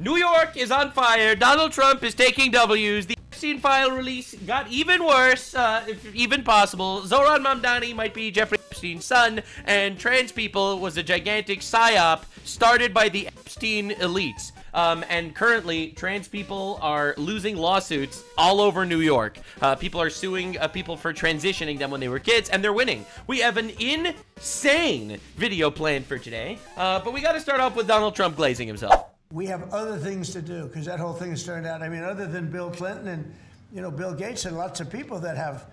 New York is on fire. Donald Trump is taking W's. The Epstein file release got even worse, if even possible. Zohran Mamdani might be Jeffrey Epstein's son, and trans people was a gigantic psyop started by the Epstein elites. And currently, trans people are losing lawsuits all over New York. People are suing people for transitioning them when they were kids, and they're winning. We have an insane video planned for today, but we got to start off with Donald Trump glazing himself. We have other things to do, because that whole thing has turned out, I mean, other than Bill Clinton and, you know, Bill Gates and lots of people that have,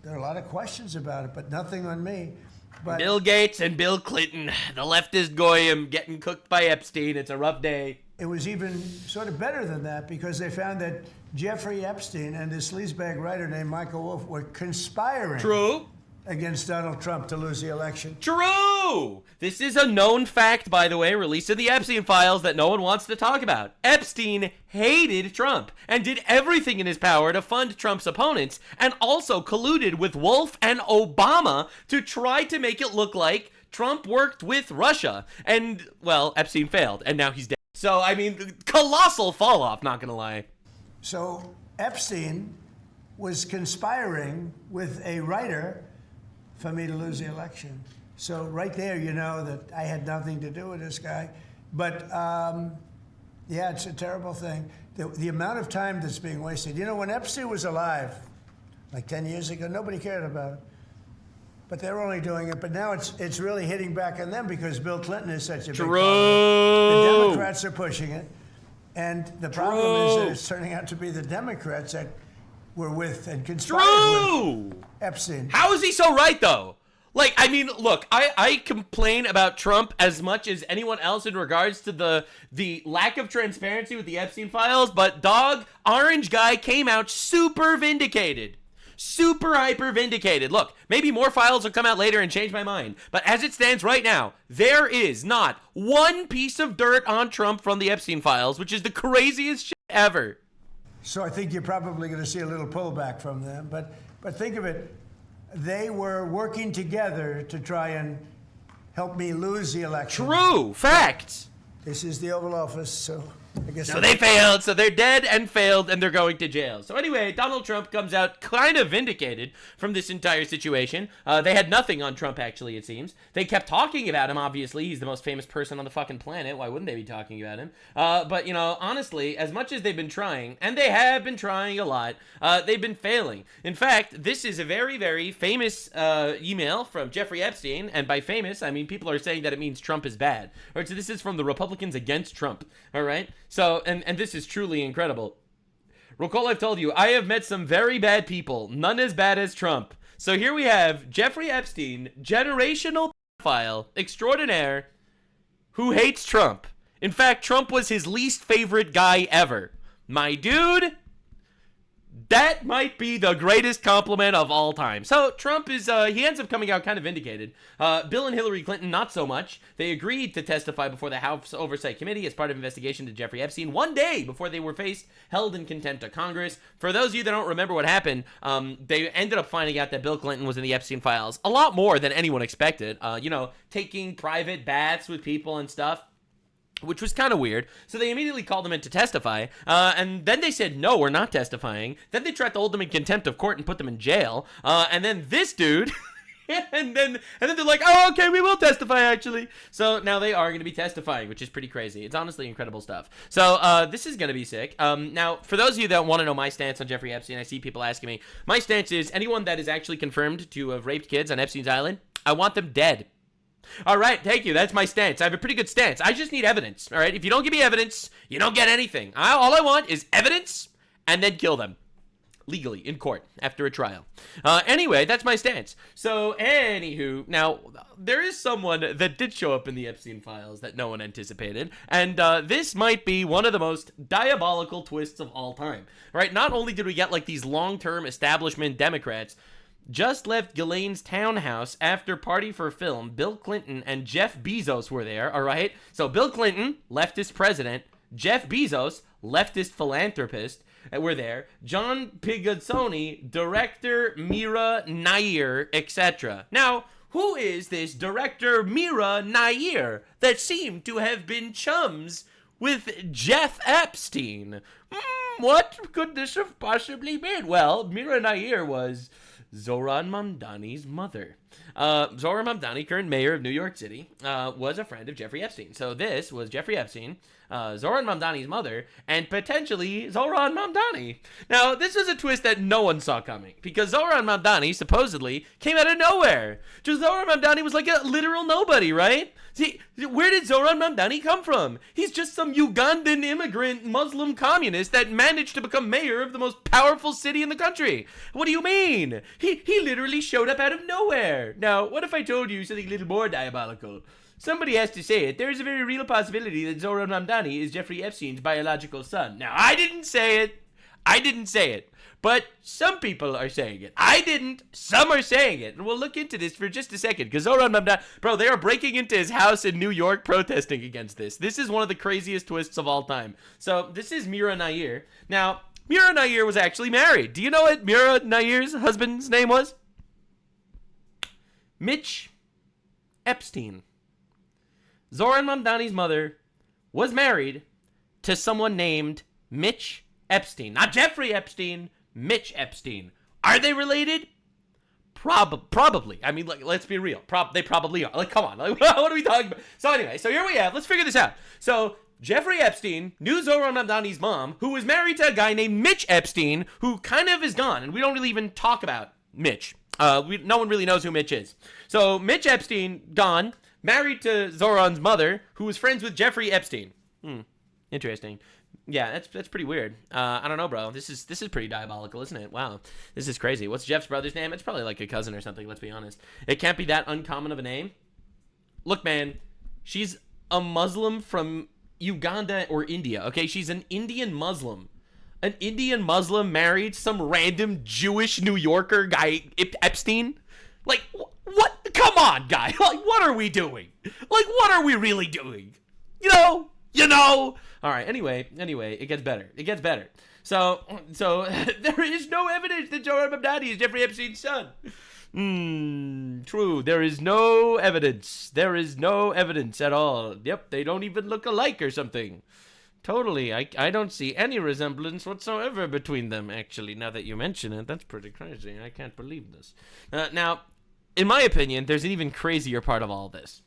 there are a lot of questions about it, but nothing on me. But Bill Gates and Bill Clinton, the leftist goyim getting cooked by Epstein. It's a rough day. it was even sort of better than that, because they found that Jeffrey Epstein and this sleazebag writer named Michael Wolff were conspiring. True. Against Donald Trump to lose the election. True! This is a known fact, by the way, released in the Epstein files that no one wants to talk about. Epstein hated Trump and did everything in his power to fund Trump's opponents, and also colluded with Wolff and Obama to try to make it look like Trump worked with Russia. And, well, Epstein failed, and now he's dead. So, I mean, colossal fall off, not gonna lie. So, Epstein was conspiring with a writer for me to lose the election. So right there, you know that I had nothing to do with this guy. But yeah, it's a terrible thing. The amount of time that's being wasted. You know, when Epstein was alive, like 10 years ago, nobody cared about it. But they're only doing it. But now it's really hitting back on them because Bill Clinton is such a big problem. The Democrats are pushing it. And the problem is that it's turning out to be the Democrats that were with and conspired with Epstein. How is he so right, though? Like, I mean, look, I complain about Trump as much as anyone else in regards to the lack of transparency with the Epstein files, but dog, Orange Guy came out super vindicated. Super hyper vindicated. Look, maybe more files will come out later and change my mind, but as it stands right now, there is not one piece of dirt on Trump from the Epstein files, which is the craziest shit ever. So I think you're probably going to see a little pullback from them. But think of it, they were working together to try and help me lose the election. True. Facts. This is the Oval Office, so I guess... So they failed, so they're dead and failed, and they're going to jail. So anyway, Donald Trump comes out kind of vindicated from this entire situation. They had nothing on Trump, actually, it seems. They kept talking about him, obviously. He's the most famous person on the fucking planet. Why wouldn't they be talking about him? But, you know, honestly, as much as they've been trying, and they have been trying a lot, they've been failing. In fact, this is a very, very famous email from Jeffrey Epstein, and by famous, I mean people are saying that it means Trump is bad. All right, so this is from the Republicans against Trump, all right? So, and this is truly incredible. Recall I've told you, I have met some very bad people, none as bad as Trump. So here we have Jeffrey Epstein, generational pedophile extraordinaire, who hates Trump. In fact, Trump was his least favorite guy ever. My dude, that might be the greatest compliment of all time. So Trump is, he ends up coming out kind of vindicated. Bill and Hillary Clinton, not so much. They agreed to testify before the House Oversight Committee as part of investigation to Jeffrey Epstein one day before they were held in contempt of Congress. For those of you that don't remember what happened, they ended up finding out that Bill Clinton was in the Epstein files a lot more than anyone expected. You know, taking private baths with people and stuff, which was kind of weird. So they immediately called him in to testify, and then they said, no, we're not testifying. Then they tried to hold them in contempt of court and put them in jail, and then this dude... and then they're like, oh, okay, we will testify, actually. So now they are going to be testifying, which is pretty crazy. It's honestly incredible stuff. So this is going to be sick. Now, for those of you that want to know my stance on Jeffrey Epstein, I see people asking me, my stance is anyone that is actually confirmed to have raped kids on Epstein's Island, I want them dead. All right, thank you. That's my stance. I have a pretty good stance. I just need evidence, all right? If you don't give me evidence, you don't get anything. All I want is evidence and then kill them. Legally, in court, after a trial. Anyway, that's my stance. So, anywho, now, there is someone that did show up in the Epstein files that no one anticipated, and this might be one of the most diabolical twists of all time, right? Not only did we get, like, these long-term establishment Democrats just left Ghislaine's townhouse after party for film. Bill Clinton and Jeff Bezos were there, all right? So Bill Clinton, leftist president, Jeff Bezos, leftist philanthropist, were there. John Pigazzoni, director Mira Nair, etc. Now, who is this director Mira Nair that seemed to have been chums with Jeff Epstein. What could this have possibly been? Well, Mira Nair was Zohran Mamdani's mother. Zohran Mamdani, current mayor of New York City, was a friend of Jeffrey Epstein. So this was Jeffrey Epstein, Zohran Mamdani's mother, and potentially Zohran Mamdani. Now, this is a twist that no one saw coming, because Zohran Mamdani supposedly came out of nowhere. Just Zohran Mamdani was like a literal nobody, right? See, where did Zohran Mamdani come from? He's just some Ugandan immigrant Muslim communist that managed to become mayor of the most powerful city in the country. What do you mean? He literally showed up out of nowhere. Now, what if I told you something a little more diabolical? Somebody has to say it. There is a very real possibility that Zohran Mamdani is Jeffrey Epstein's biological son. Now, I didn't say it. But some people are saying it. I didn't. Some are saying it. And we'll look into this for just a second. Because Zohran Mamdani, bro, they are breaking into his house in New York protesting against this. This is one of the craziest twists of all time. So this is Mira Nair. Now, Mira Nair was actually married. Do you know what Mira Nair's husband's name was? Mitch Epstein. Zohran Mamdani's mother was married to someone named Mitch Epstein. Not Jeffrey Epstein. Mitch Epstein. Are they related? Probably. I mean, like, let's be real. They probably are. Like, come on. Like, what are we talking about? So anyway, so here we have. Let's figure this out. So Jeffrey Epstein knew Zohran Mamdani's mom, who was married to a guy named Mitch Epstein, who kind of is gone, and we don't really even talk about Mitch. No one really knows who Mitch is. So Mitch Epstein, gone, married to Zohran's mother, who was friends with Jeffrey Epstein. Interesting. Yeah, that's pretty weird. I don't know, bro. This is pretty diabolical, isn't it? Wow, this is crazy. What's Jeff's brother's name? It's probably like a cousin or something. Let's be honest. It can't be that uncommon of a name. Look, man, she's a Muslim from Uganda or India. Okay, she's an Indian Muslim. An Indian Muslim married some random Jewish New Yorker guy, Epstein. Like, what? Come on, guy. Like, what are we doing? Like, what are we really doing? You know. All right. Anyway, it gets better. So there is no evidence that Zohran Mamdani is Jeffrey Epstein's son. True. There is no evidence. There is no evidence at all. Yep. They don't even look alike or something. Totally. I don't see any resemblance whatsoever between them, actually, now that you mention it. That's pretty crazy. I can't believe this. Now, in my opinion, there's an even crazier part of all this.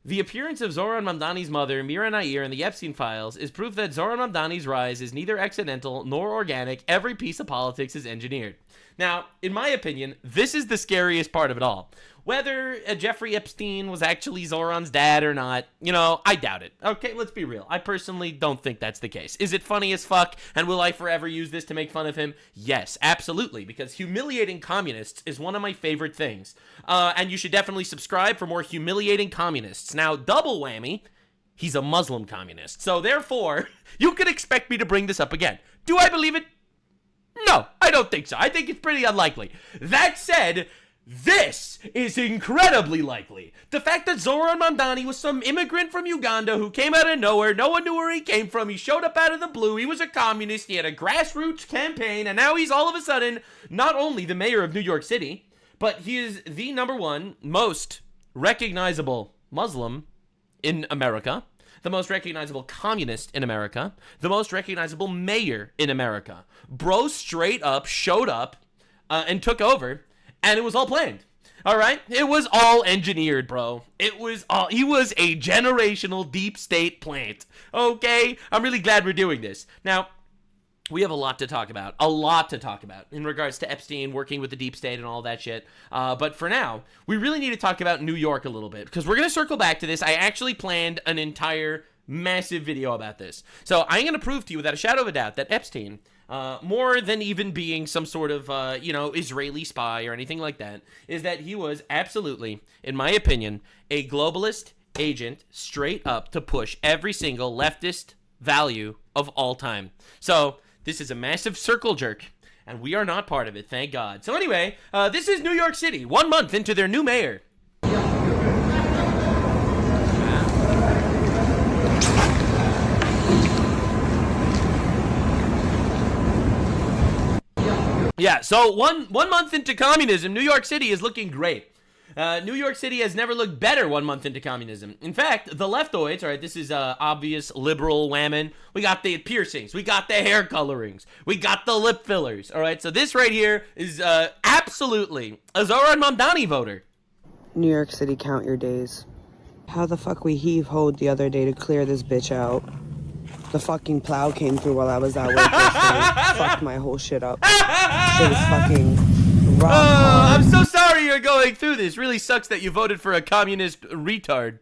The appearance of Zohran Mamdani's mother, Mira Nair, in the Epstein files is proof that Zohran Mamdani's rise is neither accidental nor organic. Every piece of politics is engineered. Now, in my opinion, this is the scariest part of it all. Whether Jeffrey Epstein was actually Zohran's dad or not, I doubt it. Okay, let's be real. I personally don't think that's the case. Is it funny as fuck, and will I forever use this to make fun of him? Yes, absolutely, because humiliating communists is one of my favorite things. And you should definitely subscribe for more humiliating communists. Now, double whammy, he's a Muslim communist. So therefore, you could expect me to bring this up again. Do I believe it? No, I don't think so. I think it's pretty unlikely. That said, this is incredibly likely. The fact that Zohran Mamdani was some immigrant from Uganda who came out of nowhere, no one knew where he came from, he showed up out of the blue, he was a communist, he had a grassroots campaign, and now he's all of a sudden not only the mayor of New York City, but he is the #1 most recognizable Muslim in America, the most recognizable communist in America, the most recognizable mayor in America. Bro straight up showed up and took over. And it was all planned. All right? It was all engineered, bro. He was a generational deep state plant. Okay? I'm really glad we're doing this. Now, we have a lot to talk about. In regards to Epstein working with the deep state and all that shit. But for now, we really need to talk about New York a little bit, because we're going to circle back to this. I actually planned an entire massive video about this. So I'm going to prove to you without a shadow of a doubt that Epstein, more than even being some sort of, Israeli spy or anything like that, is that he was absolutely, in my opinion, a globalist agent straight up to push every single leftist value of all time. So this is a massive circle jerk, and we are not part of it, thank God. So anyway, this is New York City, 1 month into their new mayor. Yeah, so one month into communism, New York City is looking great. New York City has never looked better 1 month into communism. In fact, the leftoids, all right, this is obvious liberal whammon. We got the piercings. We got the hair colorings. We got the lip fillers. All right, so this right here is absolutely a Zohran Mamdani voter. New York City, count your days. How the fuck we heave-hoed the other day to clear this bitch out. The fucking plow came through while I was at work yesterday. Fucked my whole shit up. Shit is fucking rock hard. I'm so sorry you're going through this. Really sucks that you voted for a communist retard.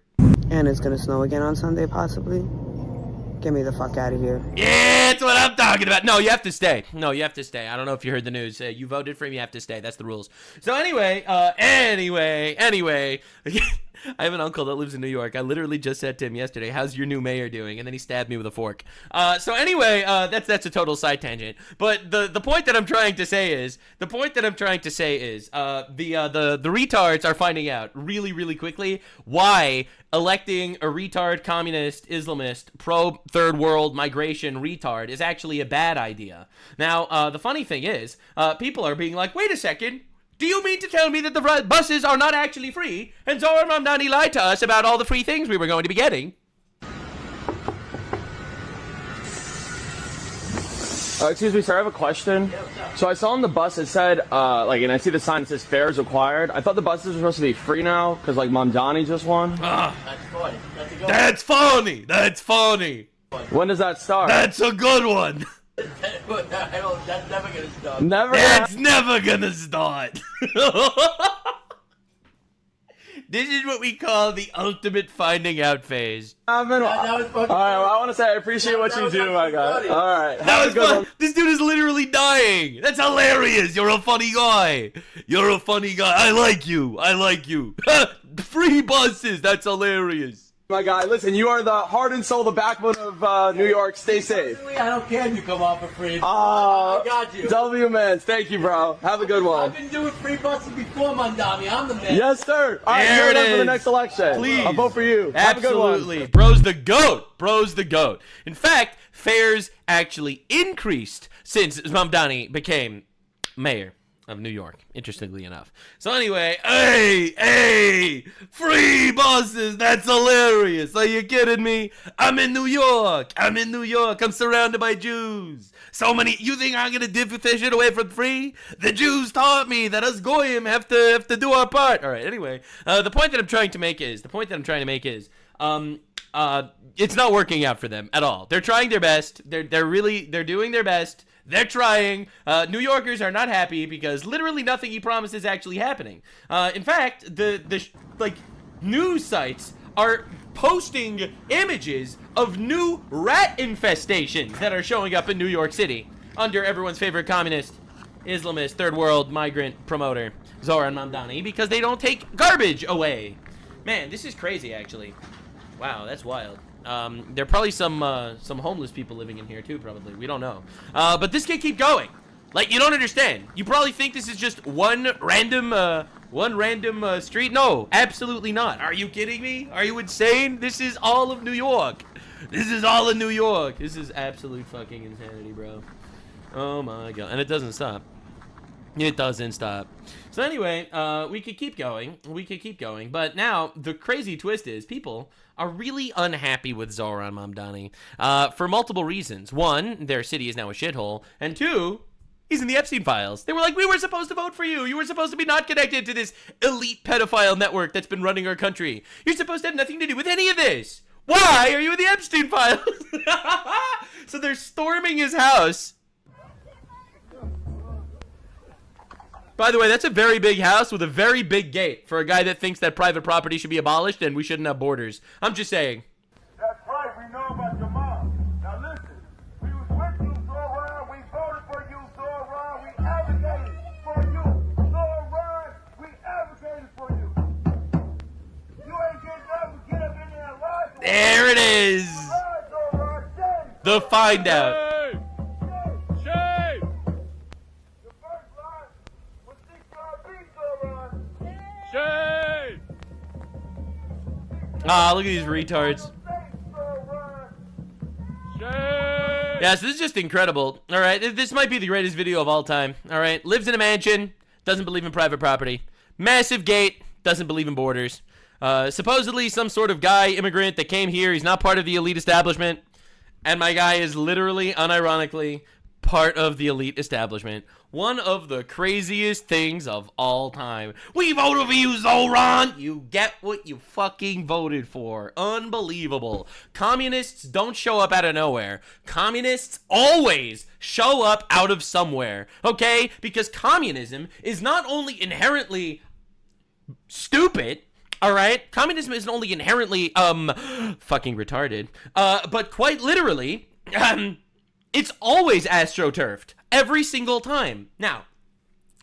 And it's gonna snow again on Sunday, possibly? Get me the fuck out of here. Yeah, that's what I'm talking about. No, you have to stay. No, you have to stay. I don't know if you heard the news. You voted for him, you have to stay. That's the rules. So anyway, I have an uncle that lives in New York. I literally just said to him yesterday, how's your new mayor doing? And then he stabbed me with a fork. So anyway, that's a total side tangent. But the point that I'm trying to say is, the retards are finding out really, really quickly why electing a retard, communist, Islamist, pro-third world migration retard is actually a bad idea. Now, the funny thing is, people are being like, wait a second, do you mean to tell me that the buses are not actually free, and Zohran Mamdani lied to us about all the free things we were going to be getting? Excuse me, sir, I have a question. So I saw on the bus it said, and I see the sign that says fares required. I thought the buses were supposed to be free now, because, Mamdani just won. That's funny. That's funny. That's funny. When does that start? That's a good one. That's never gonna stop. That's never gonna start. This is what we call the ultimate finding out phase. All right, I want to say I appreciate what you do, my guy. All right. That was fun. This dude is literally dying. That's hilarious. You're a funny guy. You're a funny guy. I like you. Free buses. That's hilarious. My guy, listen, you are the heart and soul, the backbone of New York. Stay safe. I don't care if you come off for free. I got you. W man, thank you, bro. Have a good one. I've been doing free buses before, Mamdami. I'm the man. Yes, sir. All right, there it is. For the next election. Please. I'll vote for you. Absolutely. Have a good one. Bro's the goat. Bro's the goat. In fact, fares actually increased since Mamdani became mayor of New York, interestingly enough. So anyway, hey, free buses, that's hilarious. Are you kidding me? I'm in New York. I'm surrounded by Jews. So many, you think I'm gonna give this shit away for free? The Jews taught me that us goyim have to do our part. All right, anyway, the point that I'm trying to make is, it's not working out for them at all. They're trying their best. They're doing their best. They're trying. New Yorkers are not happy because literally nothing he promised is actually happening. In fact, the news sites are posting images of new rat infestations that are showing up in New York City under everyone's favorite communist, Islamist, third world migrant promoter, Zohran Mamdani, because they don't take garbage away. Man, this is crazy, actually. Wow, that's wild. There are probably some homeless people living in here too, probably. We don't know. But this can keep going. Like, you don't understand. You probably think this is just one random street. No, absolutely not. Are you kidding me? Are you insane? This is all of New York. This is all of New York. This is absolute fucking insanity, bro. Oh my god. And it doesn't stop. It doesn't stop. So anyway, we could keep going. But now, the crazy twist is people are really unhappy with Zohran Mamdani for multiple reasons. One, their city is now a shithole. And two, he's in the Epstein files. They were like, we were supposed to vote for you. You were supposed to be not connected to this elite pedophile network that's been running our country. You're supposed to have nothing to do with any of this. Why are you in the Epstein files? So they're storming his house. By the way, that's a very big house with a very big gate for a guy that thinks that private property should be abolished and we shouldn't have borders. I'm just saying. That's right, we know about your mom. Now listen, we was with you, Zohran. We voted for you, Zohran. We advocated for you, Zohran. We advocated for you. You ain't getting up, get up in there and lie. There it is. The find out. Ah, look at these retards. Yeah, so this is just incredible. All right, this might be the greatest video of all time. All right, lives in a mansion, doesn't believe in private property. Massive gate, doesn't believe in borders. Supposedly some sort of guy, immigrant that came here. He's not part of the elite establishment. And my guy is literally, unironically, part of the elite establishment. One of the craziest things of all time. We voted for you, Zohran! You get what you fucking voted for. Unbelievable. Communists don't show up out of nowhere. Communists always show up out of somewhere. Okay? Because communism is not only inherently stupid, alright? Communism isn't only inherently, fucking retarded, but quite literally, it's always astroturfed. Every single time. Now,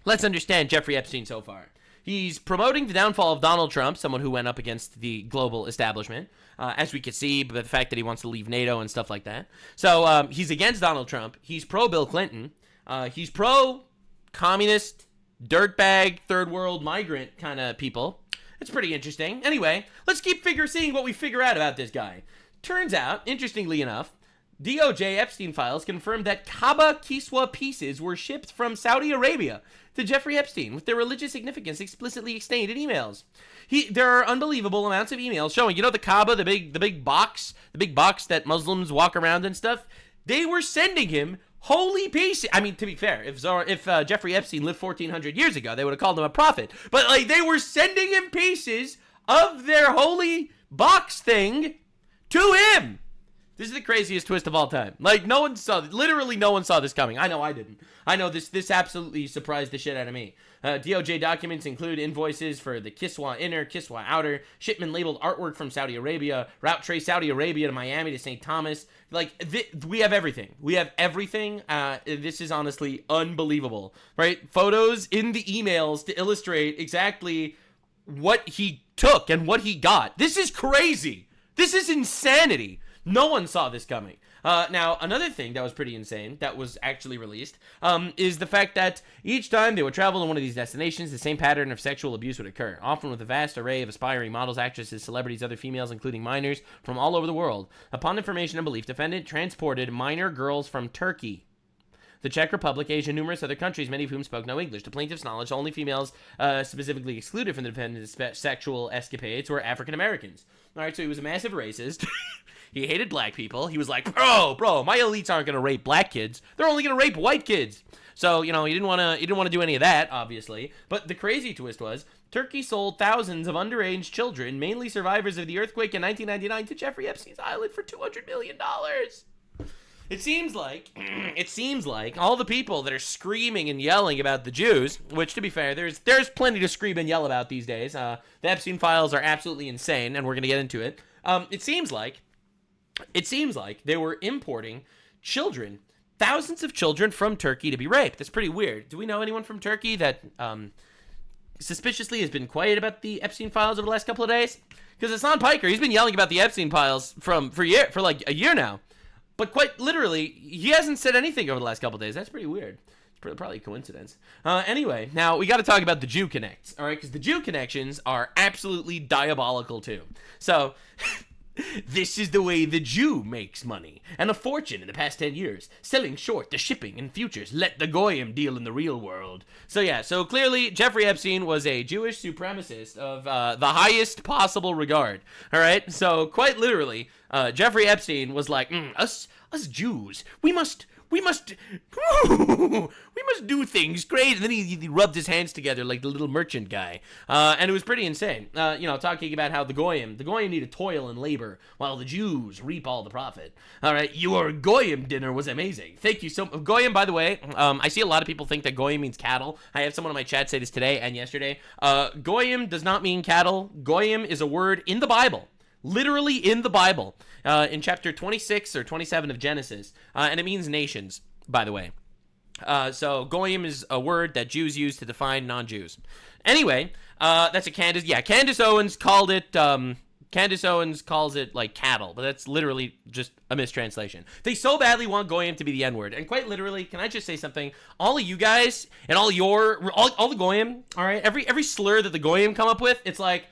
let's understand Jeffrey Epstein so far. He's promoting the downfall of Donald Trump, someone who went up against the global establishment, as we can see by the fact that he wants to leave NATO and stuff like that. So, he's against Donald Trump. He's pro-Bill Clinton. He's pro-communist, dirtbag, third world migrant kind of people. It's pretty interesting. Anyway, let's keep seeing what we figure out about this guy. Turns out, interestingly enough, DOJ Epstein files confirmed that Kaaba Kiswa pieces were shipped from Saudi Arabia to Jeffrey Epstein with their religious significance explicitly explained in emails. There are unbelievable amounts of emails showing, the Kaaba, the big box that Muslims walk around and stuff. They were sending him holy pieces. I mean, to be fair, if Jeffrey Epstein lived 1,400 years ago, they would have called him a prophet. But they were sending him pieces of their holy box thing to him. This is the craziest twist of all time. Literally no one saw this coming. I know I didn't. I know this absolutely surprised the shit out of me. DOJ documents include invoices for the Kiswa Inner, Kiswa Outer, shipment labeled artwork from Saudi Arabia, route trace Saudi Arabia to Miami to St. Thomas. We have everything. We have everything. This is honestly unbelievable, right? Photos in the emails to illustrate exactly what he took and what he got. This is crazy. This is insanity. No one saw this coming. Now, another thing that was pretty insane that was actually released is the fact that each time they would travel to one of these destinations, the same pattern of sexual abuse would occur, often with a vast array of aspiring models, actresses, celebrities, other females, including minors from all over the world. Upon information and belief, defendant transported minor girls from Turkey, the Czech Republic, Asia, and numerous other countries, many of whom spoke no English. To plaintiff's knowledge, only females specifically excluded from the defendant's sexual escapades were African Americans. All right, so he was a massive racist. He hated black people. He was like, bro, my elites aren't going to rape black kids. They're only going to rape white kids. So, he didn't want to do any of that, obviously. But the crazy twist was, Turkey sold thousands of underage children, mainly survivors of the earthquake in 1999, to Jeffrey Epstein's island for $200 million. It seems like all the people that are screaming and yelling about the Jews, which, to be fair, there's plenty to scream and yell about these days. The Epstein files are absolutely insane, and we're going to get into it. It seems like they were importing children, thousands of children from Turkey to be raped. That's pretty weird. Do we know anyone from Turkey that suspiciously has been quiet about the Epstein files over the last couple of days? Because Hassan Piker, he's been yelling about the Epstein files for like a year now. But quite literally, he hasn't said anything over the last couple of days. That's pretty weird. It's probably a coincidence. Anyway, now we got to talk about the Jew Connects, all right? Because the Jew connections are absolutely diabolical too. So, this is the way the Jew makes money and a fortune in the past 10 years, selling short the shipping and futures. Let the goyim deal in the real world. So clearly Jeffrey Epstein was a Jewish supremacist of the highest possible regard. All right, so quite literally, Jeffrey Epstein was like, us Jews, we must do things great. And then he rubbed his hands together like the little merchant guy. And it was pretty insane. Talking about how the goyim need to toil and labor while the Jews reap all the profit. All right, your goyim dinner was amazing. Thank you so much. Goyim, by the way, I see a lot of people think that goyim means cattle. I have someone in my chat say this today and yesterday. Goyim does not mean cattle. Goyim is a word in the Bible. Literally in the Bible, in chapter 26 or 27 of Genesis, and it means nations, by the way. So goyim is a word that Jews use to define non-Jews. Anyway, that's a Candace. Yeah, Candace Owens called it. Candace Owens calls it like cattle, but that's literally just a mistranslation. They so badly want goyim to be the N-word, and quite literally, can I just say something? All of you guys and all the goyim, all right, every slur that the goyim come up with, it's like,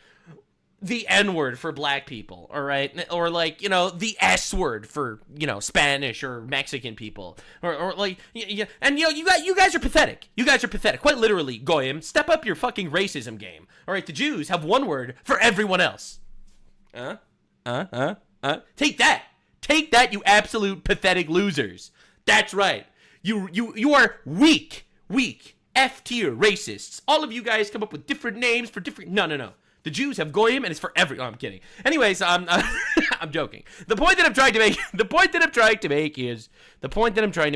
the N-word for black people, all right? Or like, the S-word for, Spanish or Mexican people. Or like, yeah. And, you guys are pathetic. You guys are pathetic. Quite literally, Goyim, step up your fucking racism game. All right, the Jews have one word for everyone else. Take that. Take that, you absolute pathetic losers. That's right. You are weak, F-tier racists. All of you guys come up with different names for different... No. The Jews have goyim, and it's for every... Oh, I'm kidding. Anyways, I'm joking. The point that I'm trying to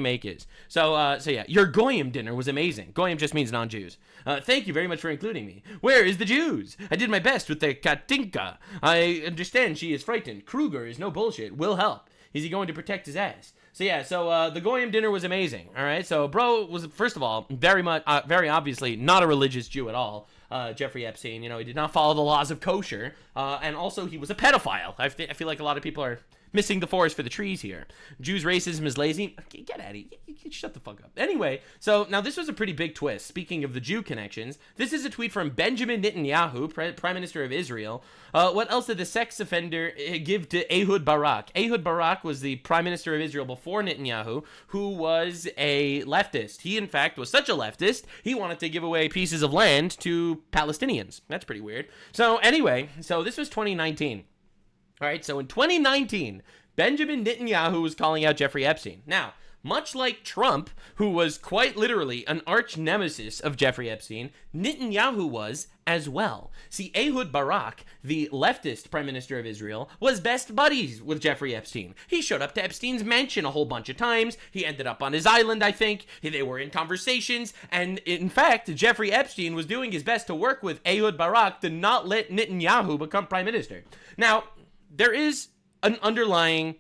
make is... So yeah, your goyim dinner was amazing. Goyim just means non-Jews. Thank you very much for including me. Where is the Jews? I did my best with the Katinka. I understand she is frightened. Kruger is no bullshit. Will help. Is he going to protect his ass? So yeah, the Goyim dinner was amazing. All right, so bro was, first of all, very obviously not a religious Jew at all. Jeffrey Epstein, he did not follow the laws of kosher, and also he was a pedophile. I feel like a lot of people are missing the forest for the trees here. Jews' racism is lazy. Get out of here. Shut the fuck up. Anyway, so now this was a pretty big twist. Speaking of the Jew connections, this is a tweet from Benjamin Netanyahu, Prime Minister of Israel. What else did the sex offender give to Ehud Barak? Ehud Barak was the Prime Minister of Israel before Netanyahu, who was a leftist. He, in fact, was such a leftist, he wanted to give away pieces of land to Palestinians. That's pretty weird. So anyway, this was 2019. All right, so in 2019, Benjamin Netanyahu was calling out Jeffrey Epstein. Now, much like Trump, who was quite literally an arch nemesis of Jeffrey Epstein, Netanyahu was as well. See, Ehud Barak, the leftist Prime Minister of Israel, was best buddies with Jeffrey Epstein. He showed up to Epstein's mansion a whole bunch of times. He ended up on his island, I think. They were in conversations. And in fact, Jeffrey Epstein was doing his best to work with Ehud Barak to not let Netanyahu become Prime Minister. Now, there is an underlying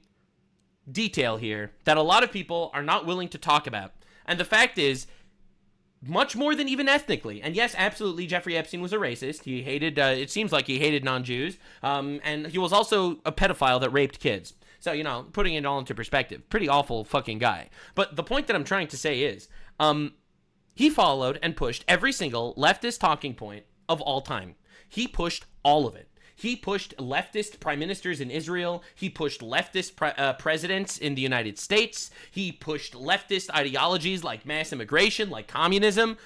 detail here that a lot of people are not willing to talk about. And the fact is, much more than even ethnically. And yes, absolutely, Jeffrey Epstein was a racist. He hated, it seems like he hated non-Jews. And he was also a pedophile that raped kids. So, putting it all into perspective, pretty awful fucking guy. But the point that I'm trying to say is, he followed and pushed every single leftist talking point of all time. He pushed all of it. He pushed leftist prime ministers in Israel. He pushed leftist presidents in the United States. He pushed leftist ideologies like mass immigration, like communism.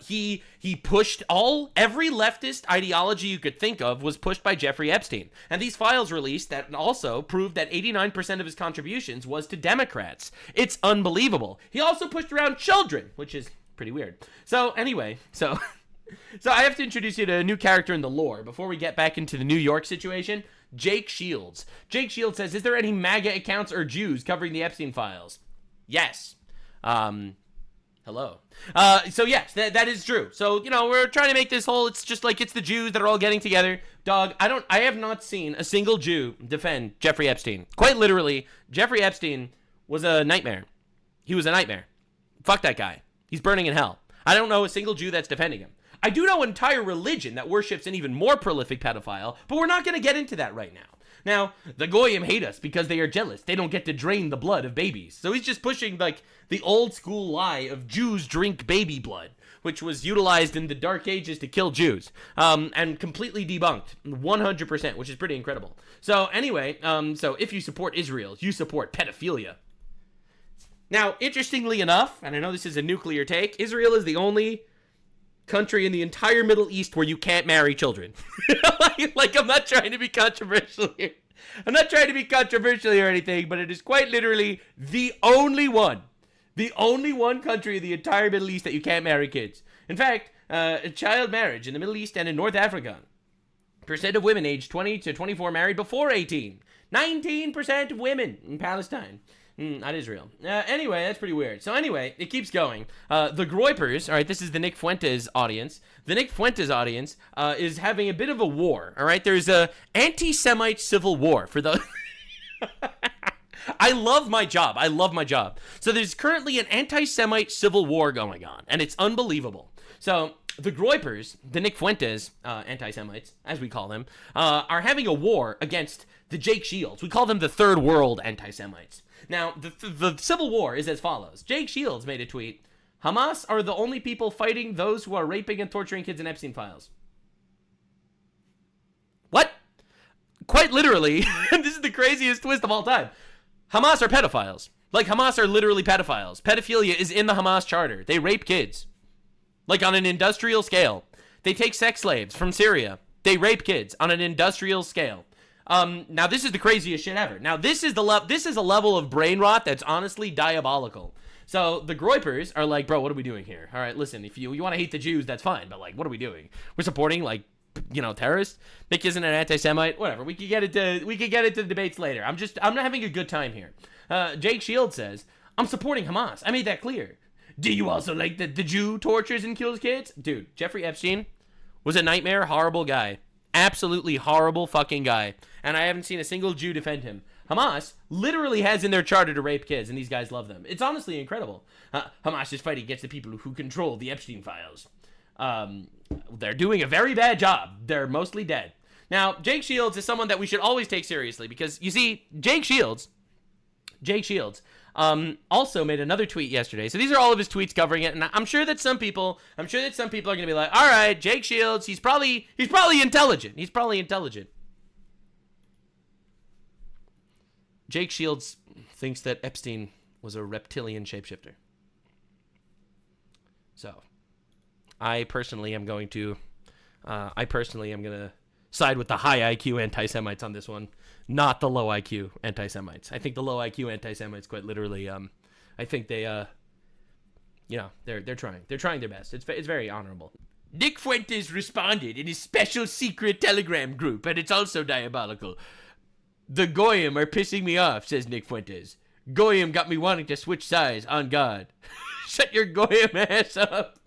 He pushed every leftist ideology you could think of was pushed by Jeffrey Epstein. And these files released that also proved that 89% of his contributions was to Democrats. It's unbelievable. He also pushed around children, which is pretty weird. So anyway, So I have to introduce you to a new character in the lore before we get back into the New York situation. Jake Shields. Jake Shields says, is there any MAGA accounts or Jews covering the Epstein files? Yes. Hello. So yes, that is true. So, we're trying to make this whole, it's just like it's the Jews that are all getting together. Dog, I have not seen a single Jew defend Jeffrey Epstein. Quite literally, Jeffrey Epstein was a nightmare. He was a nightmare. Fuck that guy. He's burning in hell. I don't know a single Jew that's defending him. I do know an entire religion that worships an even more prolific pedophile, but we're not going to get into that right now. Now, the Goyim hate us because they are jealous. They don't get to drain the blood of babies. So he's just pushing, the old school lie of Jews drink baby blood, which was utilized in the Dark Ages to kill Jews, and completely debunked, 100%, which is pretty incredible. So anyway, so if you support Israel, you support pedophilia. Now, interestingly enough, and I know this is a nuclear take, Israel is the only country in the entire Middle East where you can't marry children. I'm not trying to be controversial here. I'm not trying to be controversial or anything, but it is quite literally the only one country in the entire Middle East that you can't marry kids. In fact, child marriage in the Middle East and in North Africa, percent of women aged 20 to 24 married before 18. 19% of women in Palestine. Not Israel. Anyway, that's pretty weird. So anyway, it keeps going. The Groipers, all right, this is the Nick Fuentes audience. The Nick Fuentes audience is having a bit of a war, all right? There's a anti-Semite civil war for the... I love my job. So there's currently an anti-Semite civil war going on, and it's unbelievable. So the Groipers, the Nick Fuentes anti-Semites, as we call them, are having a war against the Jake Shields. We call them the third world anti-Semites. Now, the civil war is as follows. Jake Shields made a tweet. Hamas are the only people fighting those who are raping and torturing kids in Epstein files. What? quite literally, and this is the craziest twist of all time, Hamas are pedophiles. Like, Hamas are literally pedophiles. Pedophilia is in the Hamas charter. They rape kids. Like, on an industrial scale. They take sex slaves from Syria. They rape kids on an industrial scale. Now, this is the craziest shit ever. Now, this is a level of brain rot that's honestly diabolical. So the Groipers are like, bro, what are we doing here? All right, listen, if you want to hate the Jews, that's fine. But, like, what are we doing? We're supporting, like, terrorists. Nick isn't an anti-Semite. Whatever. We could get into the debates later. I'm not having a good time here. Jake Shields says, I'm supporting Hamas. I made that clear. Do you also like that the Jew tortures and kills kids? Dude, Jeffrey Epstein was a nightmare, horrible guy. Absolutely horrible fucking guy. And I haven't seen a single Jew defend him. Hamas literally has in their charter to rape kids, and these guys love them. It's honestly incredible. Hamas is fighting against the people who control the Epstein files. They're doing a very bad job. They're mostly dead. Now, Jake Shields is someone that we should always take seriously because, you see, Jake Shields also made another tweet yesterday. So these are all of his tweets covering it, and I'm sure that some people are going to be like, all right, Jake Shields, he's probably intelligent. He's probably intelligent. Jake Shields thinks that Epstein was a reptilian shapeshifter. So, I personally am going to side with the high IQ anti-Semites on this one, not the low IQ anti-Semites. I think the low IQ anti-Semites quite literally, I think they, they're trying their best. It's very honorable. Nick Fuentes responded in his special secret Telegram group, and it's also diabolical. The Goyim are pissing me off, says Nick Fuentes. Goyim got me wanting to switch sides, on God. Shut your Goyim ass up.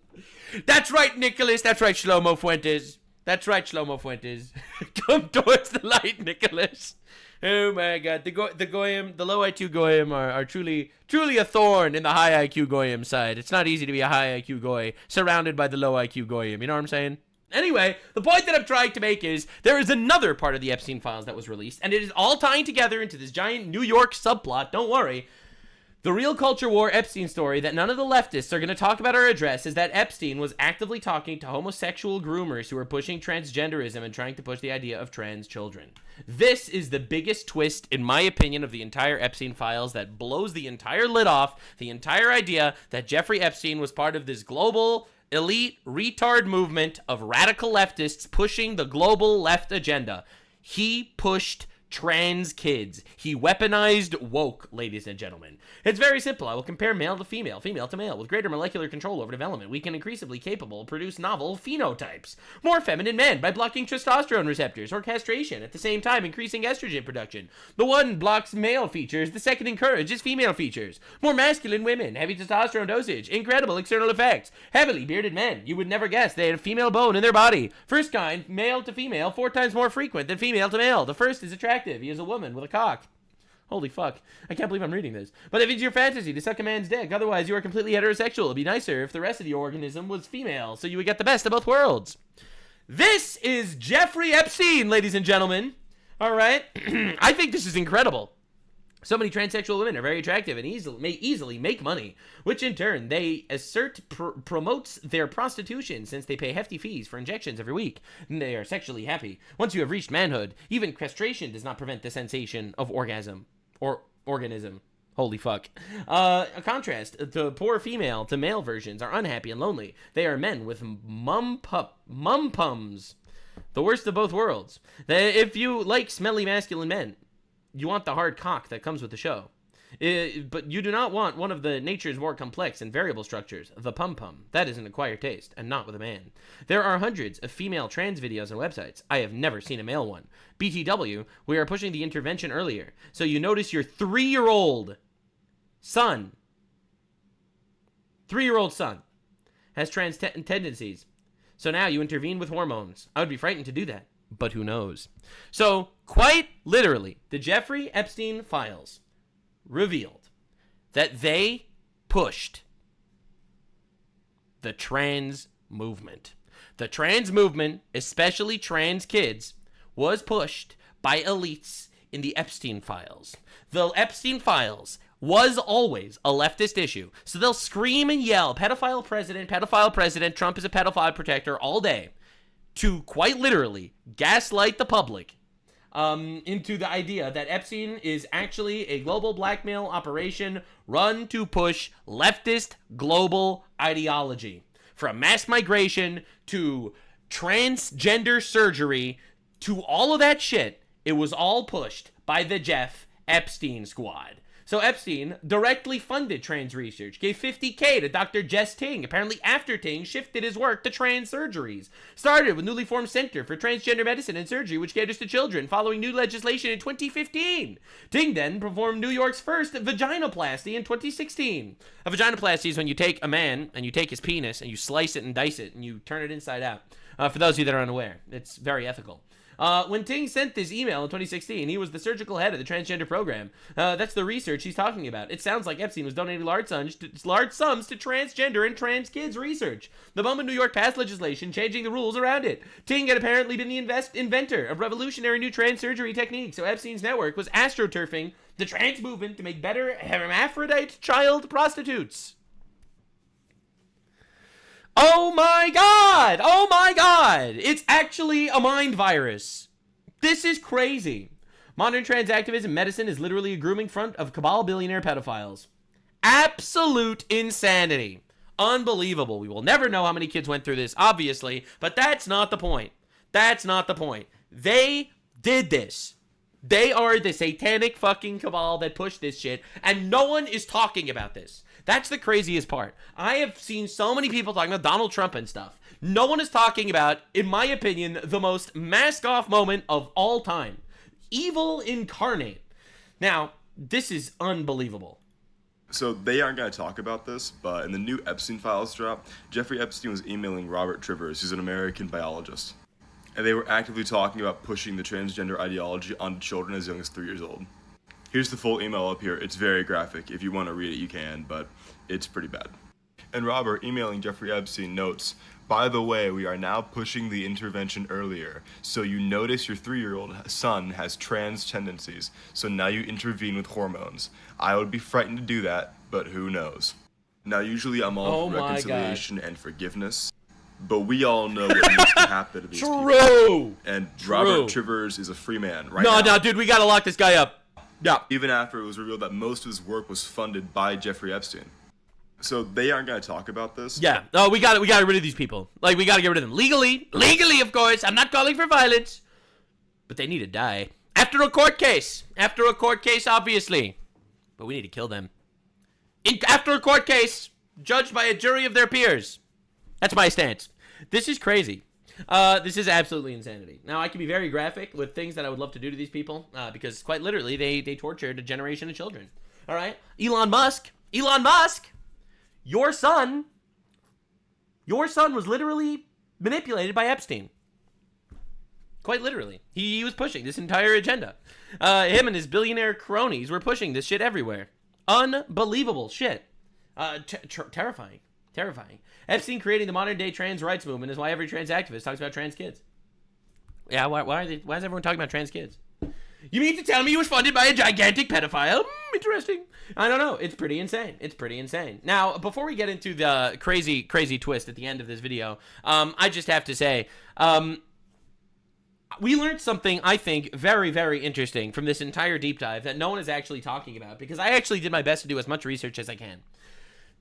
That's right, Nicholas. That's right, Shlomo Fuentes. That's right, Shlomo Fuentes. Come towards the light, Nicholas. Oh my God, the Goyim, the low IQ Goyim are truly a thorn in the high IQ Goyim side. It's not easy to be a high IQ Goy surrounded by the low IQ Goyim. You know what I'm saying? Anyway, the point that I'm trying to make is there is another part of the Epstein files that was released, and it is all tying together into this giant New York subplot. Don't worry. The real culture war Epstein story that none of the leftists are going to talk about or address is that Epstein was actively talking to homosexual groomers who were pushing transgenderism and trying to push the idea of trans children. This is the biggest twist, in my opinion, of the entire Epstein files that blows the entire lid off the entire idea that Jeffrey Epstein was part of this global elite retard movement of radical leftists pushing the global left agenda. He pushed trans kids. He weaponized woke, ladies and gentlemen. It's very simple. I will compare male to female, female to male. With greater molecular control over development, we can increasingly capable produce novel phenotypes. More feminine men by blocking testosterone receptors or castration, at the same time increasing estrogen production. The one blocks male features, the second encourages female features. More masculine women, heavy testosterone dosage, incredible external effects. Heavily bearded men, you would never guess they had a female bone in their body. First kind, male to female, 4 times more frequent than female to male. The first is attractive. He is a woman with a cock. Holy fuck. I can't believe I'm reading this. But if it's your fantasy to suck a man's dick, otherwise you are completely heterosexual. It'd be nicer if the rest of the organism was female, so you would get the best of both worlds. This is Jeffrey Epstein, ladies and gentlemen. All right? I think this is incredible. So many transsexual women are very attractive and may easily make money, which in turn they assert promotes their prostitution since they pay hefty fees for injections every week. And they are sexually happy. Once you have reached manhood, even castration does not prevent the sensation of orgasm or organism. Holy fuck. A contrast, the poor female to male versions are unhappy and lonely. They are men with mum-pums. The worst of both worlds. If you like smelly masculine men, you want the hard cock that comes with the show. But you do not want one of the nature's more complex and variable structures, the pum-pum. That is an acquired taste, and not with a man. There are hundreds of female trans videos and websites. I have never seen a male one. BTW, we are pushing the intervention earlier. So you notice your 3-year-old son has trans tendencies. So now you intervene with hormones. I would be frightened to do that. But who knows? So, quite literally, the Jeffrey Epstein files revealed that they pushed the trans movement. The trans movement, especially trans kids, was pushed by elites in the Epstein files. The Epstein files was always a leftist issue. So they'll scream and yell, pedophile president, Trump is a pedophile protector all day, to quite literally gaslight the public into the idea that Epstein is actually a global blackmail operation run to push leftist global ideology. From mass migration to transgender surgery to all of that shit, it was all pushed by the Jeff Epstein squad. So Epstein directly funded trans research, gave $50K to Dr. Jess Ting, apparently after Ting shifted his work to trans surgeries. Started with newly formed Center for Transgender Medicine and Surgery, which caters to children, following new legislation in 2015. Ting then performed New York's first vaginoplasty in 2016. A vaginoplasty is when you take a man and you take his penis and you slice it and dice it and you turn it inside out. For those of you that are unaware, it's very ethical. When Ting sent this email in 2016, he was the surgical head of the transgender program. That's the research he's talking about. It sounds like Epstein was donating large sums to transgender and trans kids research. The moment New York passed legislation changing the rules around it, Ting had apparently been the inventor of revolutionary new trans surgery techniques, so Epstein's network was astroturfing the trans movement to make better hermaphrodite child prostitutes. Oh my god! Oh my god! It's actually a mind virus. This is crazy. Modern trans activism medicine is literally a grooming front of cabal billionaire pedophiles. Absolute insanity. Unbelievable. We will never know how many kids went through this, obviously, but that's not the point. That's not the point. They did this. They are the satanic fucking cabal that pushed this shit, and no one is talking about this. That's the craziest part. I have seen so many people talking about Donald Trump and stuff. No one is talking about, in my opinion, the most mask-off moment of all time. Evil incarnate. Now, this is unbelievable. So they aren't going to talk about this, but in the new Epstein files drop, Jeffrey Epstein was emailing Robert Trivers, who's an American biologist. And they were actively talking about pushing the transgender ideology onto children as young as 3 years old. Here's the full email up here. It's very graphic. If you want to read it, you can, but it's pretty bad. And Robert, emailing Jeffrey Epstein, notes, "By the way, we are now pushing the intervention earlier, so you notice your 3-year-old son has trans tendencies, so now you intervene with hormones. I would be frightened to do that, but who knows?" Now, usually I'm all for reconciliation and forgiveness, but we all know what needs to happen to these people. And Robert Trivers is a free man right now. No, dude, we gotta lock this guy up. Yeah. Even after it was revealed that most of his work was funded by Jeffrey Epstein. So they aren't going to talk about this. Yeah. Oh, we got to get rid of these people. Like, we got to get rid of them. Legally, of course. I'm not calling for violence. But they need to die. After a court case, obviously. But we need to kill them. After a court case, judged by a jury of their peers. That's my stance. This is crazy. This is absolutely insanity. Now, I can be very graphic with things that I would love to do to these people, because quite literally, they tortured a generation of children. All right? Elon Musk, your son was literally manipulated by Epstein. Quite literally. He was pushing this entire agenda. Him and his billionaire cronies were pushing this shit everywhere. Unbelievable shit. Terrifying. Epstein creating the modern-day trans rights movement is why every trans activist talks about trans kids. Yeah, why is everyone talking about trans kids? You mean to tell me he was funded by a gigantic pedophile? Interesting. I don't know. It's pretty insane. Now, before we get into the crazy twist at the end of this video, I just have to say, we learned something, I think, very, very interesting from this entire deep dive that no one is actually talking about, because I actually did my best to do as much research as I can.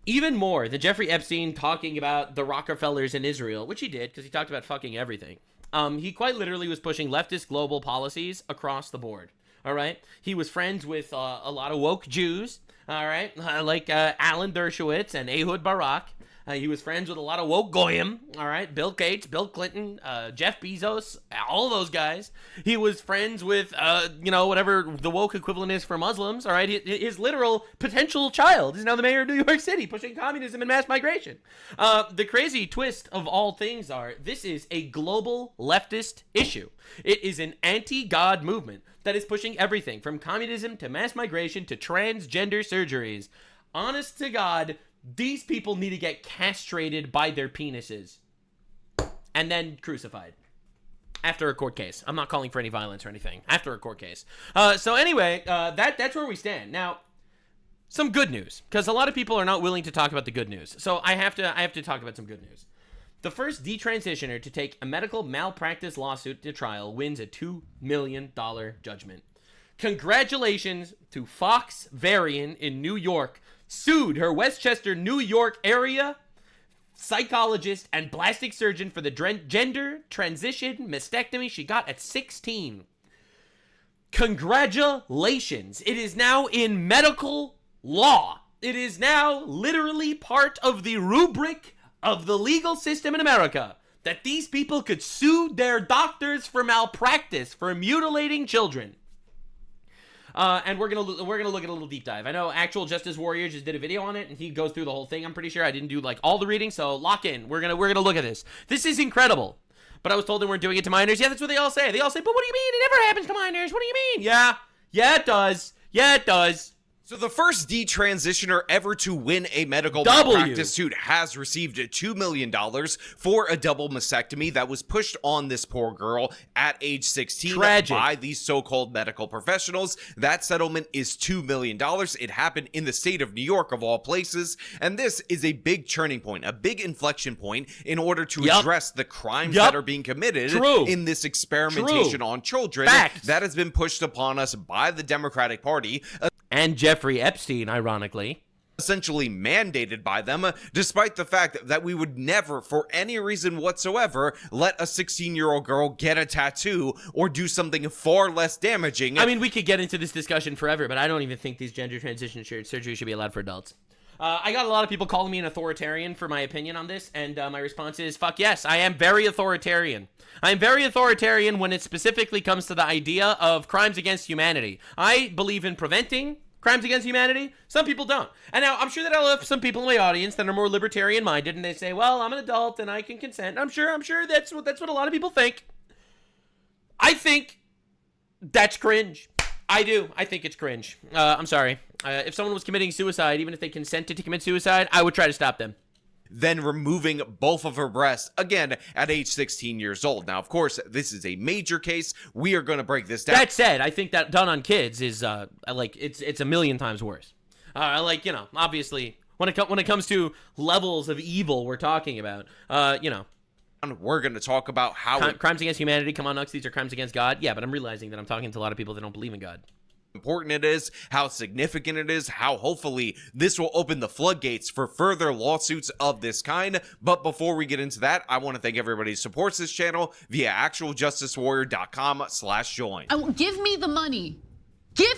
Even more than Jeffrey Epstein talking about the Rockefellers in Israel, which he did because he talked about fucking everything. He quite literally was pushing leftist global policies across the board. All right. He was friends with a lot of woke Jews. All right. Like Alan Dershowitz and Ehud Barak. He was friends with a lot of woke goyim, all right? Bill Gates, Bill Clinton, Jeff Bezos, all those guys. He was friends with, whatever the woke equivalent is for Muslims, all right? His literal potential child is now the mayor of New York City, pushing communism and mass migration. The crazy twist of all things are, this is a global leftist issue. It is an anti-God movement that is pushing everything from communism to mass migration to transgender surgeries. Honest to God, these people need to get castrated by their penises and then crucified after a court case. I'm not calling for any violence or anything. After a court case. So anyway, that's where we stand. Now, some good news, because a lot of people are not willing to talk about the good news. So I have to talk about some good news. The first detransitioner to take a medical malpractice lawsuit to trial wins a $2 million judgment. Congratulations to Fox Varian in New York, sued her Westchester, New York area psychologist and plastic surgeon for the gender transition mastectomy she got at 16. Congratulations. It is now in medical law. It is now literally part of the rubric of the legal system in America that these people could sue their doctors for malpractice, for mutilating children. And we're gonna look at a little deep dive. I know Actual Justice Warrior just did a video on it, and he goes through the whole thing. I'm pretty sure I didn't do like all the reading, so lock in. We're gonna look at this. This is incredible. But I was told they weren't doing it to minors. Yeah, that's what they all say. They all say, but what do you mean? It never happens to minors. What do you mean? Yeah, it does. Yeah, it does. So the first detransitioner ever to win a medical malpractice suit has received $2 million for a double mastectomy that was pushed on this poor girl at age 16 by these so-called medical professionals. That settlement is $2 million. It happened in the state of New York, of all places, and this is a big turning point, a big inflection point in order to address the crimes that are being committed in this experimentation on children that has been pushed upon us by the Democratic Party. And Jeffrey Epstein, ironically. Essentially mandated by them, despite the fact that we would never, for any reason whatsoever, let a 16-year-old girl get a tattoo or do something far less damaging. I mean, we could get into this discussion forever, but I don't even think these gender transition surgeries should be allowed for adults. I got a lot of people calling me an authoritarian for my opinion on this, and my response is, fuck yes, I am very authoritarian. I am very authoritarian when it specifically comes to the idea of crimes against humanity. I believe in preventing crimes against humanity. Some people don't. And now, I'm sure that I'll have some people in my audience that are more libertarian-minded, and they say, well, I'm an adult and I can consent. I'm sure that's what a lot of people think. I think that's cringe. I do. I think it's cringe. I'm sorry. If someone was committing suicide, even if they consented to commit suicide, I would try to stop them. Then removing both of her breasts, again, at age 16 years old. Now, of course, this is a major case. We are going to break this down. That said, I think that done on kids is, it's a million times worse. Obviously, when it comes to levels of evil we're talking about, We're going to talk about how... Crimes against humanity, come on, Nux, these are crimes against God. Yeah, but I'm realizing that I'm talking to a lot of people that don't believe in God. Important it is, how significant it is, how hopefully this will open the floodgates for further lawsuits of this kind. But before we get into that, I want to thank everybody who supports this channel via actualjusticewarrior.com/join. Give me the money. Give